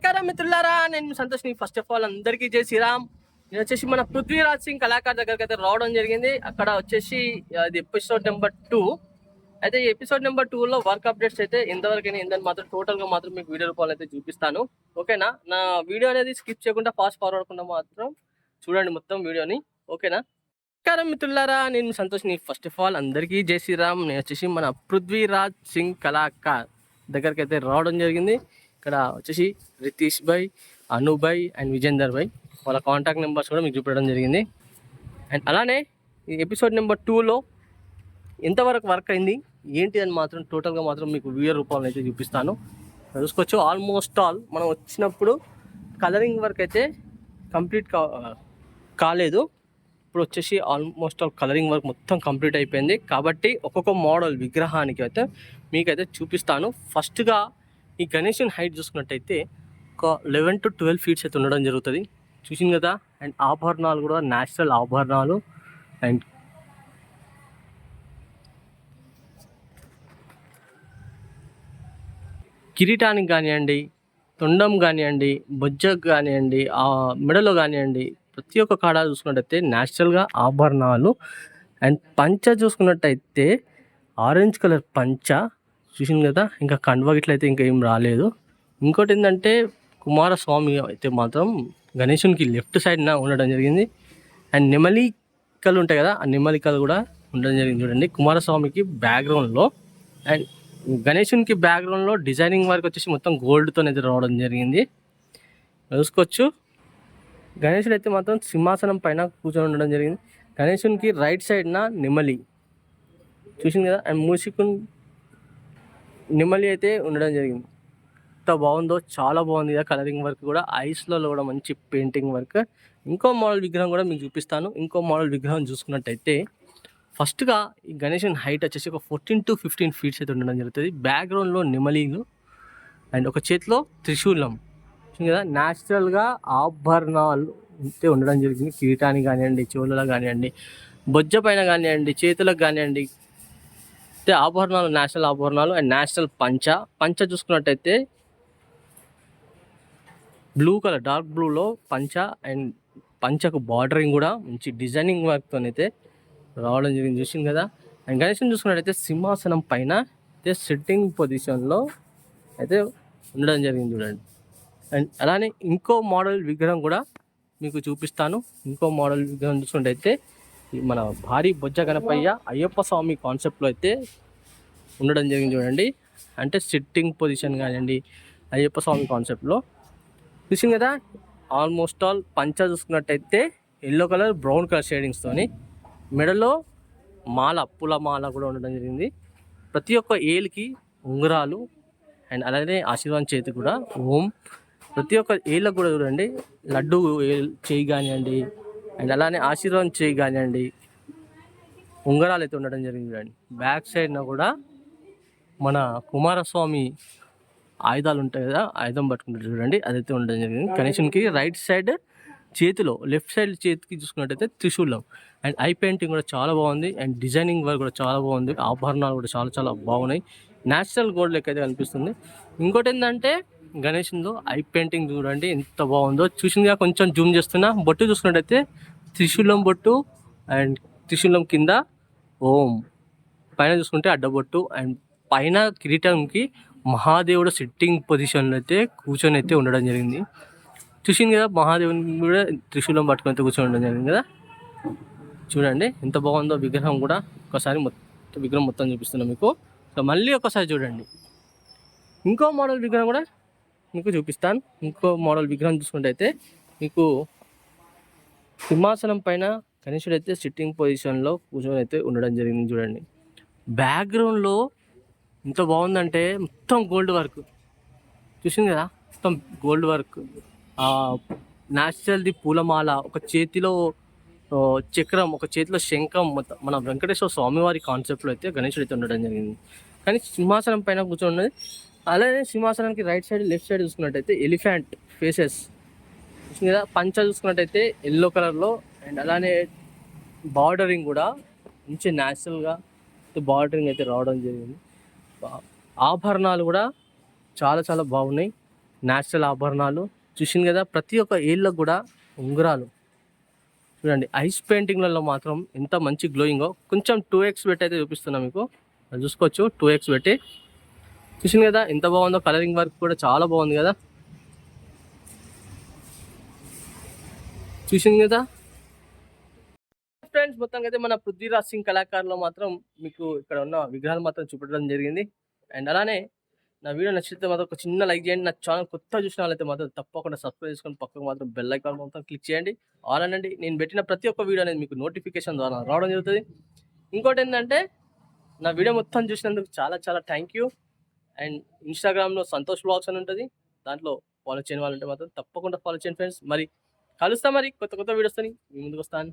నమస్కారం మిత్రులారా, నేను సంతోష్. ఫస్ట్ ఆఫ్ ఆల్ అందరికీ జై శ్రీరామ్. నేను వచ్చేసి మన పృథ్వీరాజ్ సింగ్ కళాకార్ దగ్గరికి అయితే రావడం జరిగింది. అక్కడ వచ్చేసి అది ఎపిసోడ్ నెంబర్ 2. అయితే ఈ ఎపిసోడ్ నెంబర్ 2లో వర్క్ అప్డేట్స్ అయితే ఎంతవరకు ఏందని మాత్రం టోటల్గా మాత్రం మీకు వీడియో రూపాయలు అయితే చూపిస్తాను. ఓకేనా? నా వీడియో అనేది స్కిప్ చేయకుండా ఫాస్ట్ ఫార్వర్డ్ మాత్రం చూడండి మొత్తం వీడియోని. ఓకేనా? నమస్కారం మిత్రులారా, నేను సంతోష్. ఫస్ట్ ఆఫ్ ఆల్ అందరికీ జై శ్రీరామ్. నేను వచ్చేసి మన పృథ్వీరాజ్ సింగ్ కళాకార్ దగ్గరికి అయితే రావడం జరిగింది. ఇక్కడ వచ్చేసి రితీష్ భాయ్, అను భాయ్ అండ్ విజేందర్ భాయ్ వాళ్ళ కాంటాక్ట్ నెంబర్స్ కూడా మీకు చూపించడం జరిగింది. అండ్ అలానే ఈ ఎపిసోడ్ నెంబర్ 2లో ఎంతవరకు వర్క్ అయింది ఏంటి అని మాత్రం టోటల్గా మాత్రం మీకు వీడియో రూపంలో అయితే చూపిస్తాను. చూసుకోవచ్చు. ఆల్మోస్ట్ ఆల్ మనం వచ్చినప్పుడు కలరింగ్ వర్క్ అయితే కంప్లీట్ కాలేదు. ఇప్పుడు వచ్చేసి ఆల్మోస్ట్ ఆల్ కలరింగ్ వర్క్ మొత్తం కంప్లీట్ అయిపోయింది. కాబట్టి ఒక్కొక్క మోడల్ విగ్రహానికి అయితే మీకైతే చూపిస్తాను. ఫస్ట్గా ఈ గణేశుని హైట్ చూసుకున్నట్టయితే ఒక 11 to 12 ఫీట్స్ అయితే ఉండడం జరుగుతుంది. చూసింది కదా. అండ్ ఆభరణాలు కూడా న్యాచురల్ ఆభరణాలు. అండ్ కిరీటానికి కానివ్వండి, తొండం కానివ్వండి, బొజ్జకు కానివ్వండి, మెడలో కానివ్వండి, ప్రతి ఒక్క కాడ చూసుకున్నట్టయితే న్యాచురల్గా ఆభరణాలు. అండ్ పంచ చూసుకున్నట్టయితే ఆరెంజ్ కలర్ పంచ చూసింది కదా. ఇంకా కండువా గిట్లయితే ఇంకా ఏం రాలేదు. ఇంకోటి ఏంటంటే కుమారస్వామి అయితే మాత్రం గణేశునికి లెఫ్ట్ సైడ్న ఉండడం జరిగింది. అండ్ నెమలికలు ఉంటాయి కదా, ఆ నెమలికలు కూడా ఉండడం జరిగింది. చూడండి కుమారస్వామికి బ్యాక్గ్రౌండ్లో. అండ్ గణేశునికి బ్యాక్గ్రౌండ్లో డిజైనింగ్ వర్క్ వచ్చేసి మొత్తం గోల్డ్తో అయితే రావడం జరిగింది. చూసుకోవచ్చు. గణేశుడు అయితే మాత్రం సింహాసనం పైన కూర్చొని ఉండడం జరిగింది. గణేశునికి రైట్ సైడ్న నెమలి చూసింది కదా. అండ్ మూసికుని నెమలి అయితే ఉండడం జరిగింది. ఎంత బాగుందో, చాలా బాగుంది కదా. కలరింగ్ వర్క్ కూడా ఐస్లలో కూడా మంచి పెయింటింగ్ వర్క్. ఇంకో మోడల్ విగ్రహం కూడా మీకు చూపిస్తాను. ఇంకో మోడల్ విగ్రహం చూసుకున్నట్టయితే ఫస్ట్గా ఈ గణేశుని హైట్ వచ్చేసి ఒక 14 to 15 ఫీట్స్ అయితే ఉండడం జరుగుతుంది. బ్యాక్గ్రౌండ్లో నెమలీలు అండ్ ఒక చేతిలో త్రిశూలం కదా. న్యాచురల్గా ఆభరణాలు అయితే ఉండడం జరిగింది. కిరీటానికి కానివ్వండి, చెవులలో కానివ్వండి, బొజ్జ పైన కానివ్వండి, చేతులకు కానివ్వండి, అయితే ఆభరణాలు నేషనల్ ఆభరణాలు. అండ్ నేషనల్ పంచ చూసుకున్నట్టయితే బ్లూ కలర్, డార్క్ బ్లూలో పంచ. అండ్ పంచకు బార్డరింగ్ కూడా మంచి డిజైనింగ్ వర్క్తో అయితే రావడం జరిగింది. చూసింది కదా. అండ్ గణేశుని చూసుకున్నట్టయితే సింహాసనం పైన అయితే సిట్టింగ్ పొజిషన్లో అయితే ఉండడం జరిగింది. చూడండి. అండ్ అలానే ఇంకో మోడల్ విగ్రహం కూడా మీకు చూపిస్తాను. ఇంకో మోడల్ విగ్రహం చూసుకున్నట్టయితే మన భారీ బొజ్జ గణపయ్య అయ్యప్ప స్వామి కాన్సెప్ట్లో అయితే ఉండడం జరిగింది. చూడండి. అంటే సిట్టింగ్ పొజిషన్ కానివ్వండి, అయ్యప్ప స్వామి కాన్సెప్ట్లో చూసింది కదా. ఆల్మోస్ట్ ఆల్ పంచ చూసుకున్నట్టయితే ఎల్లో కలర్, బ్రౌన్ కలర్ షేడింగ్స్తోని, మెడలో మాల, పూల మాల కూడా ఉండడం జరిగింది. ప్రతి ఒక్క ఏలికి ఉంగరాలు. అండ్ అలానే ఆశీర్వాదం చేతి కూడా ఓం. ప్రతి ఒక్క ఏళ్ళకు కూడా చూడండి లడ్డు చేయి కానివ్వండి, అండ్ అలానే ఆశీర్వాదం చేయి కానివ్వండి, ఉంగరాలు అయితే ఉండడం జరిగింది. చూడండి. బ్యాక్ సైడ్న కూడా మన కుమారస్వామి ఆయుధాలు ఉంటాయి కదా, ఆయుధం పట్టుకుంటారు చూడండి, అదైతే ఉండడం జరిగింది. గణేశునికి రైట్ సైడ్ చేతిలో, లెఫ్ట్ సైడ్ చేతికి చూసుకున్నట్టయితే త్రిశూలం. అండ్ ఐ పెయింటింగ్ కూడా చాలా బాగుంది. అండ్ డిజైనింగ్ వర్క్ కూడా చాలా బాగుంది. ఆభరణాలు కూడా చాలా చాలా బాగున్నాయి. న్యాచురల్ గోల్డ్ లెక్క అయితే కనిపిస్తుంది. ఇంకోటి ఏంటంటే గణేశునిలో ఐ పెయింటింగ్ చూడండి ఎంత బాగుందో. చూసిందిగా కొంచెం జూమ్ చేస్తున్నా. బొట్టు చూసుకున్నట్టయితే త్రిశూలం బొట్టు. అండ్ త్రిశూలం కింద ఓం, పైన చూసుకుంటే అడ్డబొట్టు. అండ్ పైన కిరీటంకి మహాదేవుడు సిట్టింగ్ పొజిషన్లో అయితే కూర్చొని అయితే ఉండడం జరిగింది. చూసింది కదా. మహాదేవుని కూడా త్రిశూలం పట్టుకొని అయితే కూర్చొని ఉండడం జరిగింది కదా. చూడండి ఎంత బాగుందో విగ్రహం కూడా. ఒకసారి మొత్తం విగ్రహం మొత్తం చూపిస్తున్నాం మీకు. సో మళ్ళీ ఒకసారి చూడండి. ఇంకో మోడల్ విగ్రహం కూడా మీకు చూపిస్తాను. ఇంకో మోడల్ విగ్రహం చూసుకుంటే మీకు సింహాసనం పైన గణేశుడు అయితే సిట్టింగ్ పొజిషన్లో కూర్చొని అయితే ఉండడం జరిగింది. చూడండి. బ్యాక్గ్రౌండ్లో ఎంత బాగుందంటే మొత్తం గోల్డ్ వర్క్. చూసింది కదా. మొత్తం గోల్డ్ వర్క్. న్యాచురల్ది పూలమాల, ఒక చేతిలో చక్రం, ఒక చేతిలో శంఖం. మొత్తం మన వెంకటేశ్వర స్వామివారి కాన్సెప్ట్లో అయితే గణేశుడు అయితే ఉండడం జరిగింది. కానీ సింహాసనం పైన కూర్చొని ఉన్నది. అలానే సింహాసనానికి రైట్ సైడ్, లెఫ్ట్ సైడ్ చూసుకున్నట్టయితే ఎలిఫెంట్ ఫేసెస్ చూసింది కదా. పంచ చూసుకున్నట్టయితే ఎల్లో కలర్లో. అండ్ అలానే బార్డరింగ్ కూడా మంచి న్యాచురల్గా బార్డరింగ్ అయితే రావడం జరిగింది. ఆభరణాలు కూడా చాలా చాలా బాగున్నాయి. న్యాచురల్ ఆభరణాలు చూసింది కదా. ప్రతి ఒక్క ఏళ్ళకు కూడా ఉంగరాలు చూడండి. ఐస్ పెయింటింగ్లలో మాత్రం ఎంత మంచి గ్లోయింగో. కొంచెం 2x పెట్టి అయితే చూపిస్తున్నా మీకు, అది చూసుకోవచ్చు. 2x పెట్టి చూసింది కదా ఎంత బాగుందో. కలరింగ్ వర్క్ కూడా చాలా బాగుంది కదా, చూసింది కదా ఫ్రెండ్స్. మొత్తంగా అయితే మన పృథ్వీరాజ్ సింగ్ కళాకారులో మాత్రం మీకు ఇక్కడ ఉన్న విగ్రహాలు మాత్రం చూపెట్టడం జరిగింది. అండ్ అలానే నా వీడియో నచ్చితే మాత్రం ఒక చిన్న లైక్ చేయండి. నా ఛానల్ కొత్త చూసిన వాళ్ళైతే మాత్రం తప్పకుండా సబ్స్క్రైబ్ చేసుకొని పక్కకు మాత్రం బెల్ ఐకాన్ మొత్తం క్లిక్ చేయండి. ఆల్ అనండి. నేను పెట్టిన ప్రతి ఒక్క వీడియో అనేది మీకు నోటిఫికేషన్ ద్వారా రావడం జరుగుతుంది. ఇంకోటి ఏంటంటే నా వీడియో మొత్తం చూసినందుకు చాలా చాలా థ్యాంక్ యూ. అండ్ ఇన్స్టాగ్రామ్లో సంతోష్ బ్లాగ్స్ అని ఉంటుంది, దాంట్లో ఫాలో చేయని వాళ్ళు ఉంటే మాత్రం తప్పకుండా ఫాలో చేయండి ఫ్రెండ్స్. మరి కలుస్తా, మరి కొత్త కొత్త వీడియోస్తో మీ ముందుకు వస్తాను.